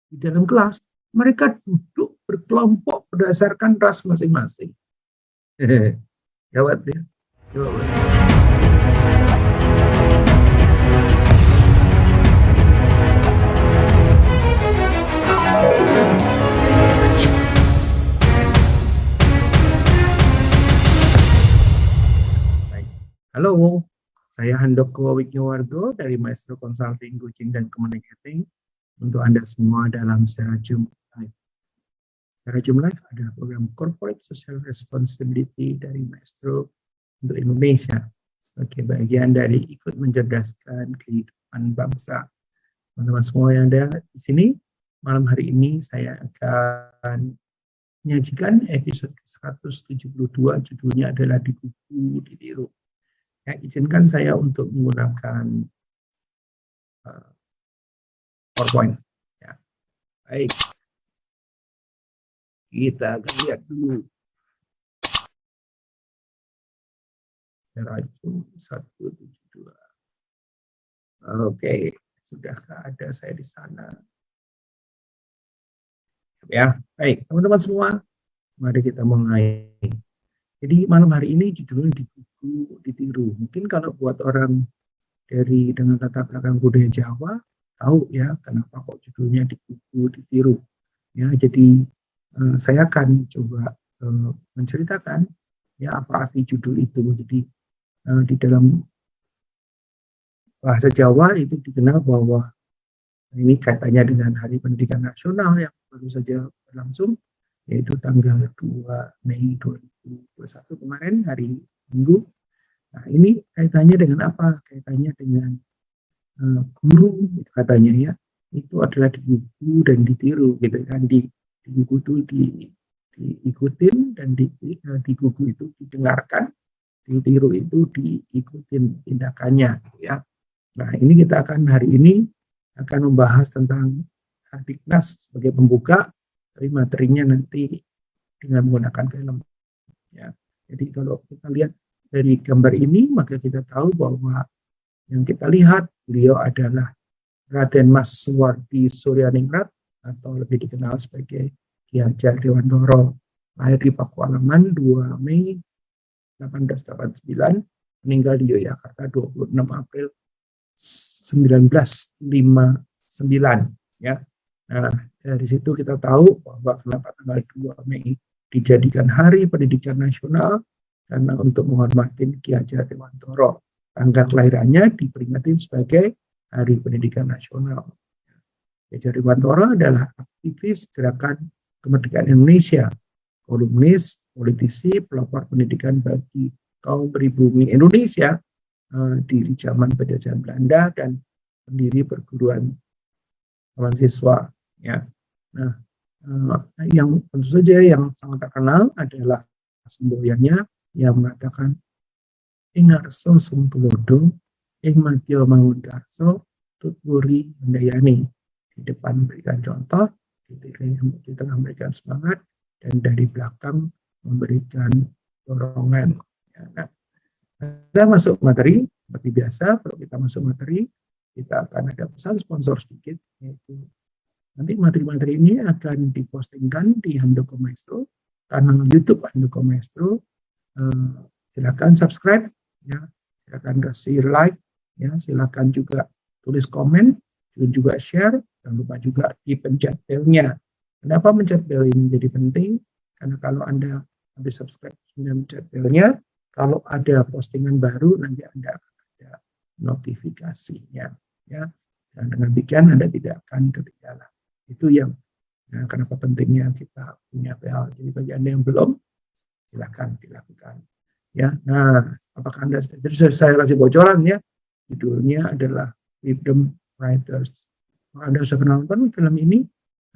di dalam kelas mereka duduk berkelompok berdasarkan ras masing-masing. Gawat ya. Halo, saya Handoko Wignowargo dari Maestro Consulting, Coaching, dan Communicating untuk Anda semua dalam Secara Zoom Live. Secara Zoom Live adalah program Corporate Social Responsibility dari Maestro untuk Indonesia sebagai bagian dari ikut mencerdaskan kehidupan bangsa. Teman-teman semua yang ada di sini, malam hari ini saya akan menyajikan episode 172, judulnya adalah Dikuku Ditiru. Ya, izinkan saya untuk menggunakan PowerPoint. Ya. Baik, kita akan lihat dulu. Raju 172. Oke, sudahkah ada saya di sana? Ya, baik, teman-teman semua, mari kita mulai. Jadi malam hari ini judulnya Dikuku Ditiru. Mungkin kalau buat orang dari dengan latar belakang budaya Jawa, tahu ya kenapa kok judulnya Dikuku Ditiru. Ya, jadi saya akan coba menceritakan ya apa arti judul itu. Jadi di dalam bahasa Jawa itu dikenal bahwa ini kaitannya dengan Hari Pendidikan Nasional yang baru saja berlangsung, yaitu tanggal 2 Mei 2021 kemarin, hari Minggu. Nah, ini kaitannya dengan apa? Kaitannya dengan guru, katanya ya. Itu adalah digugu dan ditiru, gitu kan. Digugu itu diikutin, dan digugu itu didengarkan, ditiru itu diikutin tindakannya, ya. Nah, ini kita akan hari ini akan membahas tentang Hardiknas sebagai pembuka, tapi materinya nanti dengan menggunakan film. Ya. Jadi kalau kita lihat dari gambar ini, maka kita tahu bahwa yang kita lihat beliau adalah Raden Mas Suwardi Suryaningrat atau lebih dikenal sebagai Ki Hajar Dewantara, lahir di Pakualaman 2 Mei 1889, meninggal di Yogyakarta 26 April 1959, ya. Nah, dari situ kita tahu bahwa kenapa tanggal 2 Mei dijadikan Hari Pendidikan Nasional, karena untuk menghormati Ki Hajar Dewantara. Tanggal kelahirannya diperingati sebagai Hari Pendidikan Nasional. Ki Hajar Dewantara adalah aktivis gerakan kemerdekaan Indonesia, kolumnis, politisi, pelopor pendidikan bagi kaum pribumi Indonesia di zaman penjajahan Belanda, dan pendiri perguruan mahasiswa, ya. Nah, yang tentu saja yang sangat terkenal adalah semboyannya yang mengatakan ing ngarsa sung tulodo, ing madya mangun karso, tutwuri handayani. Di depan memberikan contoh, di tengah memberikan semangat, dan dari belakang memberikan dorongan. Ya, nah, kita masuk materi, seperti biasa. Kalau kita masuk materi, kita akan ada pesan sponsor sedikit, yaitu nanti materi-materi ini akan dipostingkan di Handoko Maestro, kanal YouTube Handoko Maestro. Silakan subscribe, ya, silakan kasih like, ya, silakan juga tulis komen, dan juga share. Jangan lupa juga dipencet bell-nya. Kenapa mencet bell ini menjadi penting? Karena kalau Anda habis subscribe dan mencet bell-nya, kalau ada postingan baru nanti Anda akan ada notifikasinya, ya. Dan dengan demikian Anda tidak akan ketinggalan. Itu yang kenapa pentingnya kita punya bell. Jadi bagi Anda yang belum, silakan dilakukan. Ya, nah, apakah Anda sudah saya kasih bocoran, ya? Judulnya adalah Freedom Riders. Anda sudah pernah nonton film ini?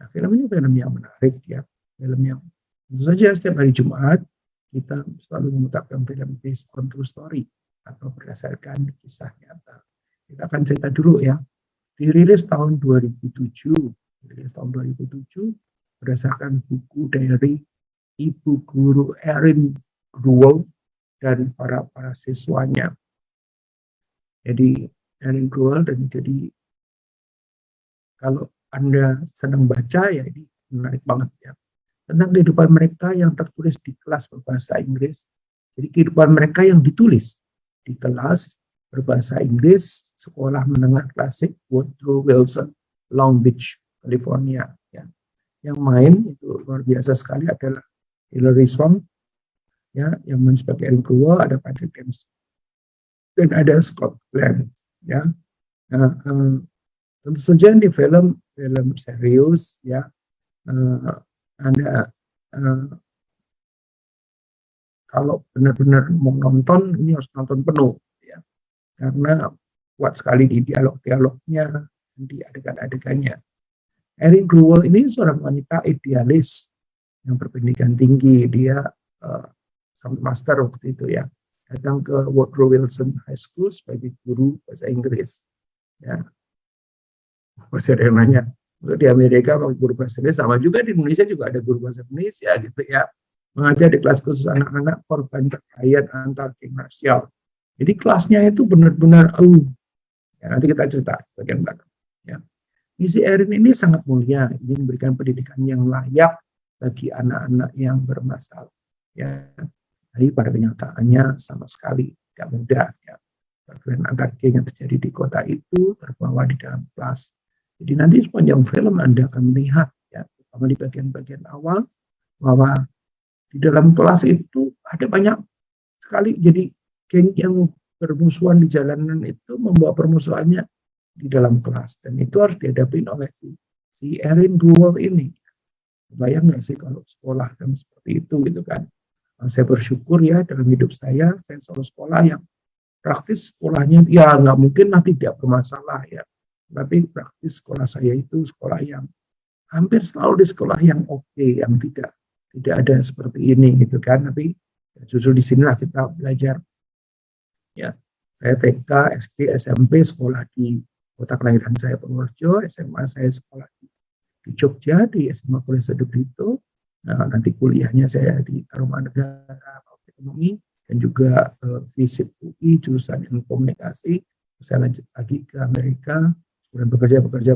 Nah, film ini film yang menarik, ya. Film yang tentu saja setiap hari Jumat kita selalu memutarkan film based on true story atau berdasarkan kisah nyata. Kita akan cerita dulu, ya. Dirilis tahun 2007. Berdasarkan buku dari Ibu Guru Erin Gruwell dan para siswanya. Jadi Erin Gruwell, dan jadi kalau Anda senang baca, ya ini menarik banget ya. Tentang kehidupan mereka yang tertulis di kelas berbahasa Inggris. Jadi kehidupan mereka yang ditulis di kelas berbahasa Inggris sekolah menengah klasik Woodrow Wilson, Long Beach, California. Ya. Yang main itu luar biasa sekali adalah Hilary Swank, ya, yang main sebagai Erin Crowell, ada Patrick Dempsey, dan ada Scott Glenn. Ya. Nah, tentu saja di film serius, ya, Anda kalau benar-benar mau nonton ini harus nonton penuh, ya, karena kuat sekali di dialog-dialognya, di adegan-adegannya. Erin Crowell ini seorang wanita idealis yang berpendidikan tinggi, dia sampai master waktu itu, ya, datang ke Woodrow Wilson High School sebagai guru bahasa Inggris, ya. Masih ada yang nanya, untuk di Amerika pakai guru bahasa Inggris, sama juga di Indonesia juga ada guru bahasa Indonesia gitu, ya, mengajar di kelas khusus anak-anak korban kekayaan antar geng rasial. Jadi kelasnya itu benar-benar, ya, nanti kita cerita bagian belakang. Ya. Misi Erin ini sangat mulia, ingin memberikan pendidikan yang layak bagi anak-anak yang bermasalah. Ya, tapi pada kenyataannya sama sekali tidak mudah. Ya. Perkelahian antar geng yang terjadi di kota itu terbawa di dalam kelas. Jadi nanti sepanjang film Anda akan melihat, ya, terutama di bagian-bagian awal, bahwa di dalam kelas itu ada banyak sekali, jadi geng yang bermusuhan di jalanan itu membawa permusuhannya di dalam kelas, dan itu harus dihadapi oleh si Erin Crowell ini. Bayang nggak sih kalau sekolah kan seperti itu gitu kan? Saya bersyukur ya dalam hidup saya selalu sekolah yang praktis, sekolahnya ya nggak mungkin lah tidak bermasalah, ya, tapi praktis sekolah saya itu sekolah yang hampir selalu di sekolah yang oke, yang tidak ada seperti ini gitu kan. Tapi ya, justru di sinilah kita belajar, ya. Saya TK, SD, SMP sekolah di kota kelahiran saya Purworejo, SMA saya sekolah di Jogja di SMA Kolese de Brito. Nah, nanti kuliahnya saya di Tarumanegara Ekonomi, dan juga visit UI jurusan ilmu komunikasi. Saya lanjut lagi ke Amerika, kemudian bekerja,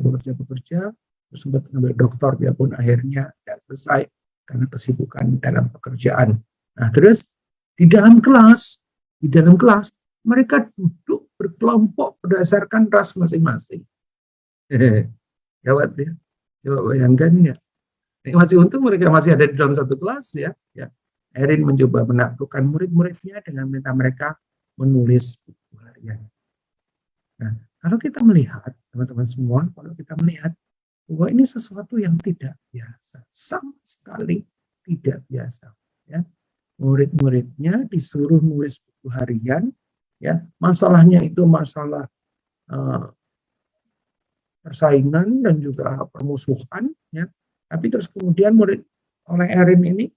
terus sempat mengambil doktor, biarpun akhirnya tidak selesai karena kesibukan dalam pekerjaan. Nah, terus di dalam kelas mereka duduk berkelompok berdasarkan ras masing-masing. Gawat ya, coba bayangkan ya. Masih untung mereka masih ada di dalam satu kelas, ya. Erin mencoba menaklukkan murid-muridnya dengan minta mereka menulis buku harian. Nah, kalau kita melihat, teman-teman semua, kalau kita melihat bahwa ini sesuatu yang tidak biasa, sama sekali tidak biasa, ya. Murid-muridnya disuruh nulis buku harian, ya. Masalahnya itu masalah persaingan dan juga permusuhan, ya. Tapi terus kemudian oleh Erin ini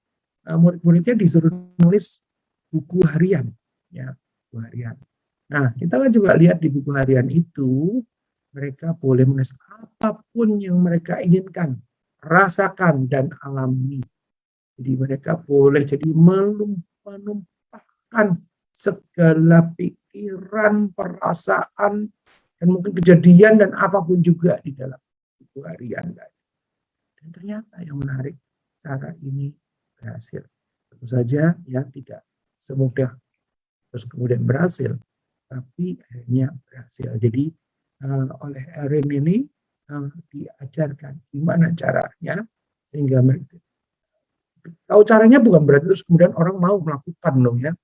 murid-muridnya disuruh nulis buku harian, ya, buku harian. Nah, kita kan juga lihat di buku harian itu mereka boleh menulis apapun yang mereka inginkan, rasakan dan alami. Jadi mereka boleh jadi menumpahkan segala pikiran, perasaan, dan mungkin kejadian dan apapun juga di dalam buku harian. Dan ternyata yang menarik, cara ini berhasil. Tentu saja ya tidak semudah terus kemudian berhasil, tapi akhirnya berhasil. Jadi oleh Erin ini diajarkan gimana caranya, sehingga mereka tahu caranya bukan berarti terus kemudian orang mau melakukan loh, ya.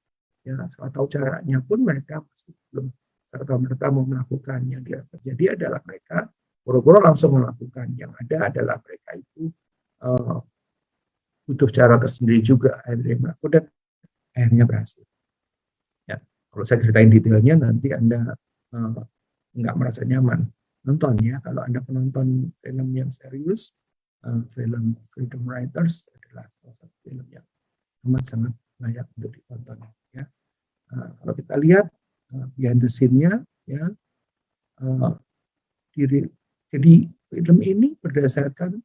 Ya, setelah tahu caranya pun mereka masih belum serta-merta mau melakukan. Yang terjadi adalah mereka boro-boro langsung melakukan. Yang ada adalah mereka itu butuh cara tersendiri juga akhirnya melakukan, dan akhirnya berhasil. Ya, kalau saya ceritain detailnya nanti Anda nggak merasa nyaman nonton, ya. Kalau Anda penonton film yang serius, film Freedom Writers adalah salah satu film yang amat sangat layak untuk ditonton, ya. Kalau kita lihat behind the scene-nya, ya, jadi film ini berdasarkan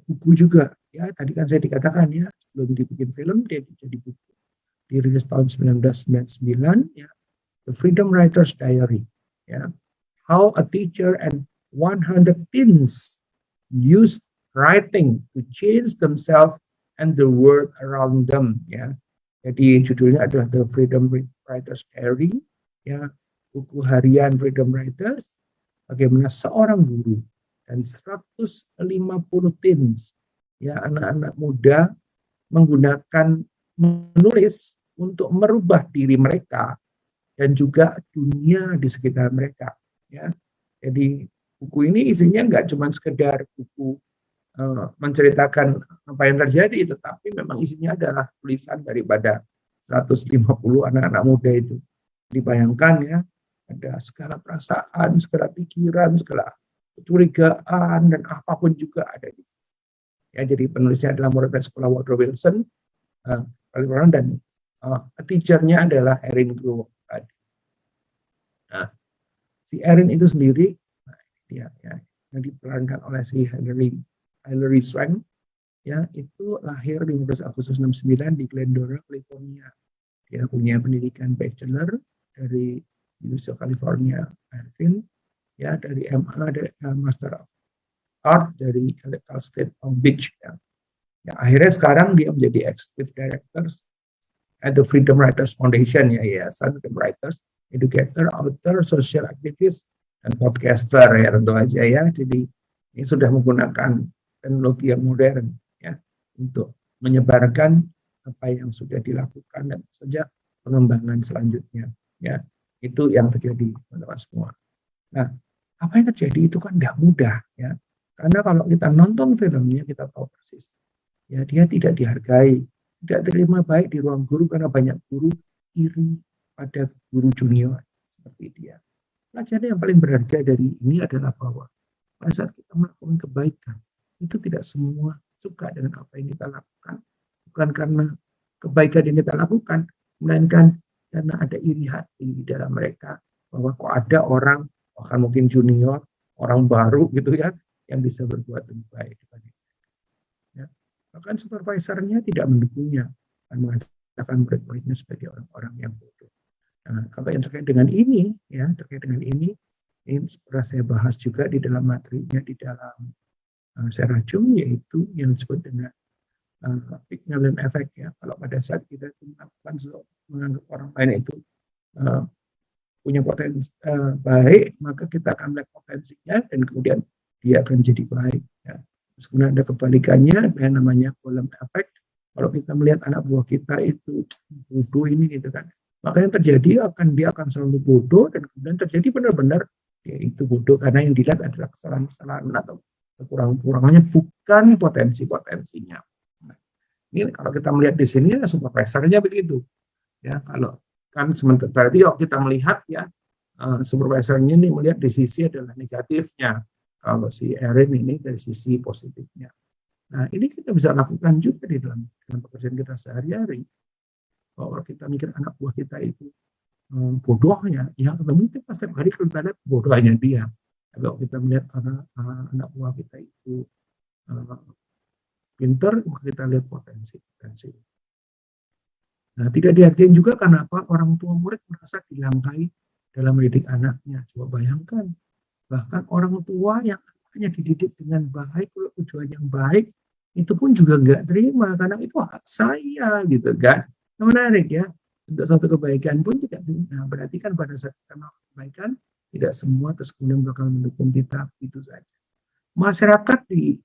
buku juga, ya. Tadi kan saya dikatakan, ya, sebelum dibikin film dia jadi buku, dirilis tahun 1999, ya, The Freedom Writers Diary, ya, How a Teacher and 100 Teens use writing to change themselves and the world around them, ya. Jadi judulnya adalah The Freedom Writers Diary, ya, buku harian Freedom Writers, bagaimana seorang guru dan 150 teens, ya, anak-anak muda menggunakan menulis untuk merubah diri mereka dan juga dunia di sekitar mereka, ya. Jadi buku ini isinya nggak cuma sekedar buku menceritakan apa yang terjadi, tetapi memang isinya adalah tulisan daripada 150 anak-anak muda itu. Dibayangkan, ya, ada segala perasaan, segala pikiran, segala kecurigaan, dan apapun juga ada di sini. Ya, jadi penulisnya adalah murid dari sekolah Woodrow Wilson, dan teachernya adalah Erin Grow. Nah, si Erin itu sendiri, nah, dia, ya, yang diperankan oleh si Hilary Swank, ya, itu lahir 15 Agustus 69 di Glendora, California. Dia punya pendidikan bachelor dari University of California, Irvine, ya, dari MA, dari Master of Art dari Cal State Long Beach. Ya. Ya, akhirnya sekarang dia menjadi Executive Director at the Freedom Writers Foundation, ya, Yayasan Freedom Writers, educator, author, social activist, dan podcaster, ya, tentu aja, ya. Jadi ini sudah menggunakan teknologi yang modern, ya, untuk menyebarkan apa yang sudah dilakukan dan saja pengembangan selanjutnya, ya. Itu yang terjadi, teman-teman semua. Nah, apa yang terjadi itu kan tidak mudah, ya. Karena kalau kita nonton filmnya kita tahu persis, ya, dia tidak dihargai, tidak terima baik di ruang guru karena banyak guru iri pada guru junior seperti dia. Pelajaran yang paling berharga dari ini adalah bahwa pada saat kita melakukan kebaikan, itu tidak semua suka dengan apa yang kita lakukan. Bukan karena kebaikan yang kita lakukan, melainkan karena ada iri hati di dalam mereka, bahwa kok ada orang, bahkan mungkin junior, orang baru gitu, ya, yang bisa berbuat lebih baik dibanding mereka. Ya. Bahkan supervisornya tidak mendukungnya dan mengatakan murid-muridnya sebagai orang-orang yang bodoh. Nah, kalau yang terkait dengan ini, ya, ini sudah saya bahas juga di dalam materinya di dalam Serajum, yaitu yang disebut dengan Pygmalion Effect, ya. Kalau pada saat kita menganggap orang lain itu punya potensi baik, maka kita akan melihat potensinya dan kemudian dia akan jadi baik, ya. Terus kemudian ada kebalikannya, yang namanya Golem Effect. Kalau kita melihat anak buah kita itu bodoh ini, gitu kan, maka yang terjadi dia akan selalu bodoh, dan kemudian terjadi benar-benar dia itu bodoh karena yang dilihat adalah kesalahan-kesalahan atau kekurangan-kekurangannya, bukan potensi-potensinya. Nah, ini kalau kita melihat di sini, ya, supervisornya begitu, ya. Kalau kan sementara berarti kalau kita melihat, ya, supervisornya ini melihat di sisi adalah negatifnya, kalau si Erin ini dari sisi positifnya. Nah, ini kita bisa lakukan juga di dalam pekerjaan kita sehari-hari, bahwa kita mikir anak buah kita itu bodohnya, ya, ketemu kita setiap hari kita lihat bodohnya dia. Kalau kita melihat anak buah kita itu pinter, kita lihat potensi. Nah, tidak dihargai juga karena apa? Orang tua murid merasa dilangkai dalam mendidik anaknya. Coba bayangkan, bahkan orang tua yang hanya dididik dengan baik, tujuan yang baik, itu pun juga nggak terima karena itu hak saya, gitu kan. Nah, menarik, ya. Untuk satu kebaikan pun tidak terima. Nah, berarti kan pada saat kita melakukan kebaikan, tidak semua terus kemudian bakal mendukung kita, itu saja. Masyarakat di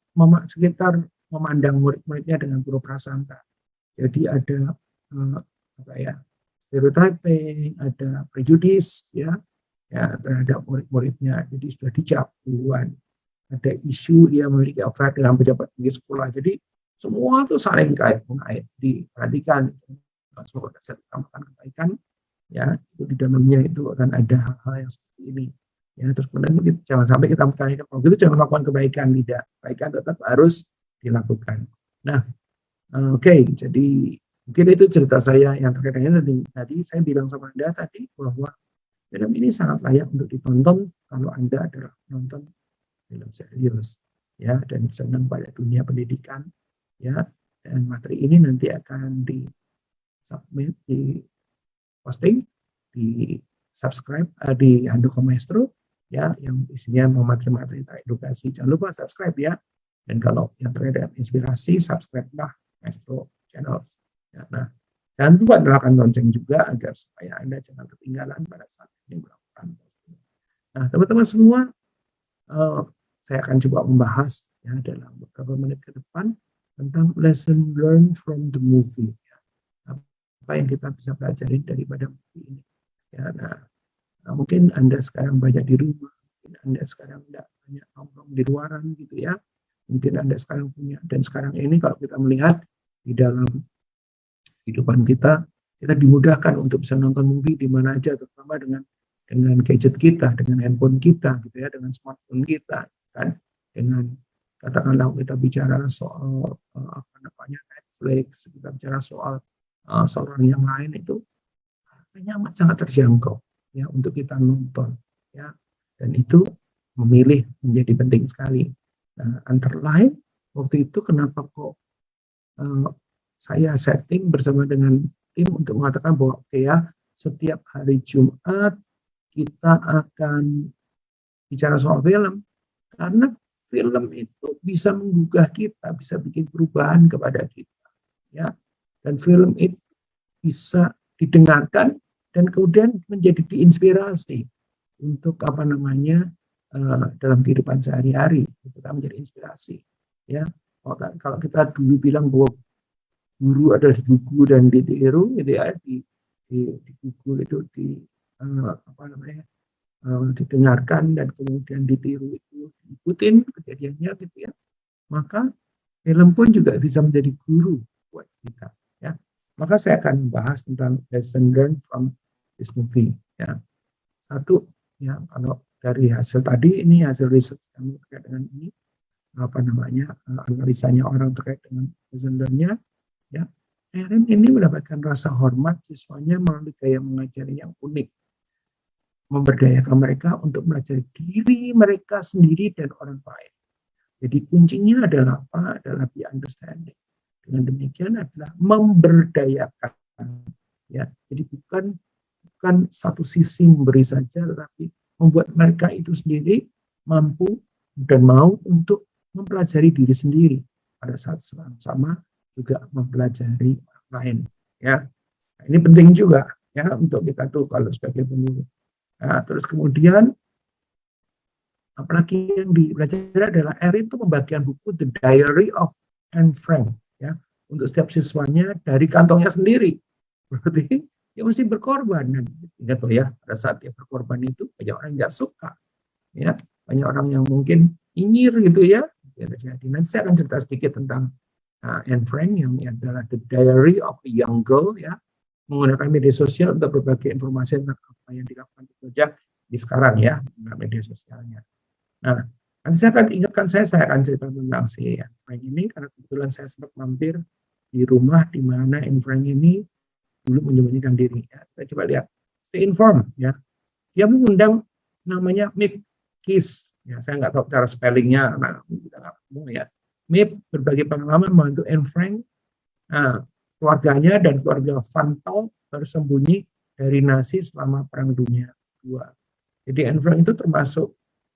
sekitar memandang murid-muridnya dengan buruk prasangka. Jadi ada stereotyping, ada prejudis, ya, terhadap murid-muridnya. Jadi sudah dicap duluan. Ada isu dia memiliki affair dengan pejabat tinggi sekolah. Jadi semua itu saling kait-mengait. Diperhatikan, semua dasar utamakan kebaikan, ya, itu di dalamnya itu akan ada hal-hal yang seperti ini. Ya, terus kemudian jangan sampai kita bertanya, kalau gitu jangan melakukan kebaikan, tidak. Kebaikan tetap harus dilakukan. Nah, oke, jadi mungkin itu cerita saya yang terkait dengan tadi saya bilang sama Anda tadi bahwa film ini sangat layak untuk ditonton kalau Anda adalah nonton film serius, ya, dan senang pada dunia pendidikan, ya. Dan materi ini nanti akan di submit, di posting, di subscribe di Handoko Maestro, ya, yang isinya materi-materi edukasi. Jangan lupa subscribe, ya. Dan kalau yang terkait dengan inspirasi, subscribe-lah Maestro Channel. Ya, nah, jangan lupa nyalakan lonceng juga agar supaya Anda jangan ketinggalan pada saat ini melakukan posting. Nah, teman-teman semua, saya akan coba membahas ya dalam beberapa menit ke depan tentang lesson learned from the movie. Ya. Apa yang kita bisa pelajari daripada movie ini. Ya, nah, mungkin Anda sekarang banyak di rumah, mungkin Anda sekarang tidak banyak nongkrong di luaran gitu ya. Mungkin Anda sekarang punya, dan sekarang ini kalau kita melihat di dalam kehidupan kita dimudahkan untuk bisa nonton movie di mana aja, terutama dengan gadget kita, dengan handphone kita, gitu ya, dengan smartphone kita, kan, dengan katakanlah kita bicara soal apa namanya Netflix, kita bicara soal yang lain itu harganya amat sangat terjangkau ya untuk kita nonton ya, dan itu memilih menjadi penting sekali. Nah, antara lain waktu itu kenapa kok saya setting bersama dengan tim untuk mengatakan bahwa oke ya, setiap hari Jumat kita akan bicara soal film, karena film itu bisa menggugah kita, bisa bikin perubahan kepada kita ya, dan film itu bisa didengarkan dan kemudian menjadi diinspirasi untuk apa namanya dalam kehidupan sehari-hari, itu kan menjadi inspirasi ya. Kalau kita dulu bilang bahwa guru adalah digugu dan ditiru gitu ya, digugu itu apa namanya didengarkan dan kemudian ditiru, itu diikutin kejadiannya gitu ya, maka film pun juga bisa menjadi guru buat kita ya. Maka saya akan membahas tentang lesson learned from this movie ya. Satu ya, kalau dari hasil tadi ini, hasil riset yang terkait dengan ini, apa namanya analisanya orang terkait dengan lesson learn-nya ya, Erin ini mendapatkan rasa hormat siswanya melalui gaya mengajar yang unik, memberdayakan mereka untuk melajari diri mereka sendiri dan orang lain. Jadi kuncinya adalah apa? Adalah be understanding. Dengan demikian adalah memberdayakan ya. Jadi bukan satu sisi memberi saja, tetapi membuat mereka itu sendiri mampu dan mau untuk mempelajari diri sendiri pada saat sama juga mempelajari orang lain ya. Nah, ini penting juga ya untuk kita tuh kalau sebagai pengurus. Nah, terus kemudian apalagi yang dipelajari adalah Erin itu pembagian buku The Diary of Anne Frank ya untuk setiap siswanya dari kantongnya sendiri. Berarti dia mesti berkorban. Dan ingat loh ya, pada saat dia berkorban itu banyak orang nggak suka ya, banyak orang yang mungkin nyinyir gitu ya. Jadi nanti saya akan cerita sedikit tentang Anne Frank yang adalah The Diary of a Young Girl ya, menggunakan media sosial untuk berbagai informasi tentang apa yang dilakukan saja di sekarang ya, dengan media sosialnya. Nah, nanti saya akan ingatkan, saya akan cerita tentang si Anne Frank ini karena kebetulan saya sempat mampir di rumah di mana Anne Frank ini dulu menyembunyikan diri ya. Kita coba lihat, stay informed ya. Dia mengundang namanya Mip Kiss ya, saya nggak tahu cara spellingnya, nah, kita nggak tahu ya. Mip berbagi pengalaman membantu Anne Frank, keluarganya dan keluarga Vantal bersembunyi dari Nazi selama Perang Dunia II. Jadi Anne Frank itu termasuk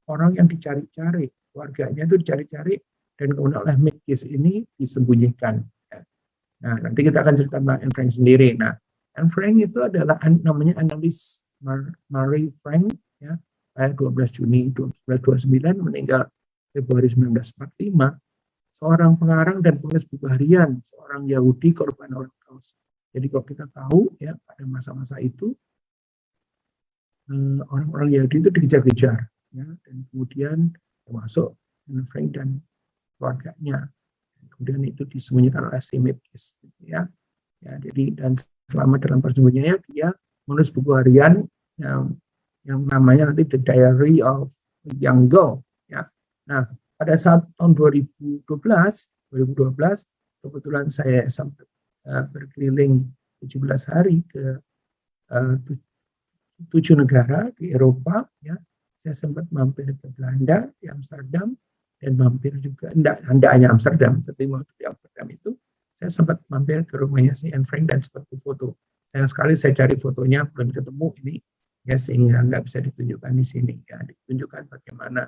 orang yang dicari-cari, keluarganya itu dicari-cari dan kemudian oleh Mip Kiss ini disembunyikan. Nah, nanti kita akan cerita tentang Anne Frank sendiri. Nah, Anne Frank itu adalah namanya Anneliese Marie Frank ya, 12 Juni 1929 meninggal Februari 1945, seorang pengarang dan penulis buku harian, seorang Yahudi korban Holocaust. Jadi kalau kita tahu ya, pada masa-masa itu orang-orang Yahudi itu dikejar-kejar ya, dan kemudian termasuk Anne Frank dan keluarganya. Kemudian itu disembunyikan oleh si Mip Kiss ya. Ya, jadi dan selama dalam persembunyiannya dia menulis buku harian yang namanya nanti The Diary of a Young Girl ya. Nah, pada saat tahun 2012 kebetulan saya sempat berkeliling 17 hari ke 7 negara di Eropa ya. Saya sempat mampir ke Belanda, di Amsterdam, dan mampir juga, tidak hanya Amsterdam, tapi waktu di Amsterdam itu saya sempat mampir ke rumahnya si Anne Frank dan sempat foto. Sayang sekali saya cari fotonya belum ketemu ini ya, sehingga nggak bisa ditunjukkan di sini ya, ditunjukkan bagaimana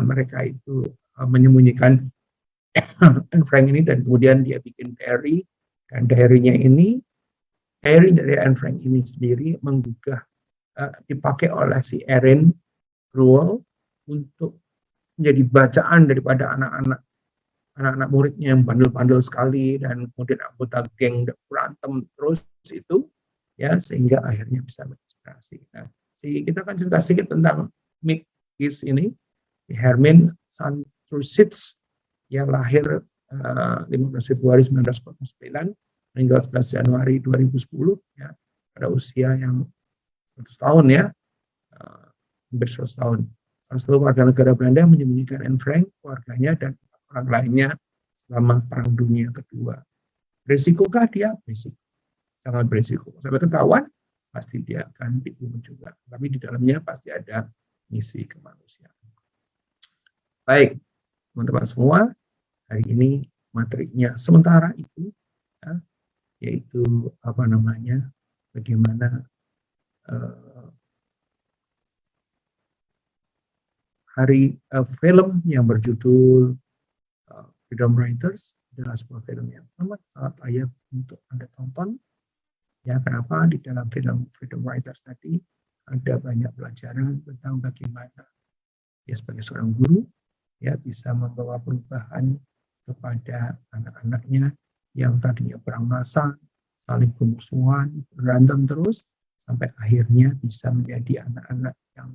mereka itu menyembunyikan Anne Frank ini, dan kemudian dia bikin diary, dan diary dari Anne Frank ini sendiri menggugah, dipakai oleh si Erin Ruel untuk menjadi bacaan daripada anak-anak muridnya yang bandel-bandel sekali, dan kemudian anggota geng berantem terus itu, ya, sehingga akhirnya bisa menginspirasi. Nah, kita akan cerita sedikit tentang Mick Gies ini, Hermine Santrusic, yang lahir 15 Februari 1949, meninggal 11 Januari 2010, ya, pada usia yang 100 tahun, ya, hampir 100 tahun. Salah satu warga negara Belanda yang menyembunyikan Anne Frank, keluarganya, dan orang lainnya selama Perang Dunia Kedua. Beresikokah dia? Berisiko. Sangat berisiko. Sampai ketahuan, pasti dia akan dibunuh juga. Tapi di dalamnya pasti ada misi kemanusiaan. Baik, teman-teman semua, hari ini materinya sementara itu, ya, yaitu bagaimana film yang berjudul Freedom Writers adalah sebuah film yang sangat layak untuk Anda tonton. Ya, kenapa? Di dalam film Freedom Writers tadi ada banyak pelajaran tentang bagaimana dia sebagai seorang guru, ya, bisa membawa perubahan kepada anak-anaknya yang tadinya perang massa, saling bermusuhan, berantem terus, sampai akhirnya bisa menjadi anak-anak yang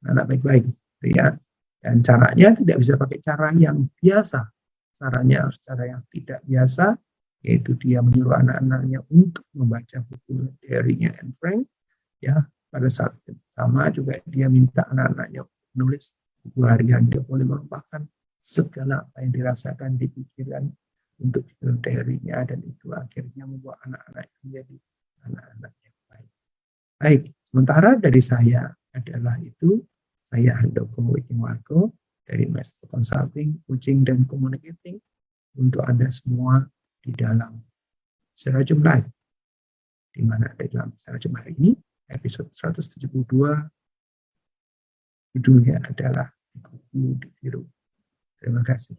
baik-baik, ya. Dan caranya tidak bisa pakai cara yang biasa. Caranya harus cara yang tidak biasa, yaitu dia menyuruh anak-anaknya untuk membaca buku diary-nya Anne Frank, ya. Pada saat sama juga dia minta anak-anaknya menulis buku harian. Dia boleh melupakan segala apa yang dirasakan di pikiran untuk diary-nya, dan itu akhirnya membuat anak-anak menjadi anak-anak yang baik. Baik, sementara dari saya adalah itu, saya Handoko Wikiwarko dari Master Consulting, Coaching, dan Communicating untuk Anda semua di dalam Serajum Live, di mana ada dalam Serajum hari ini, episode 172, judulnya adalah Dikuku Ditiru. Terima kasih.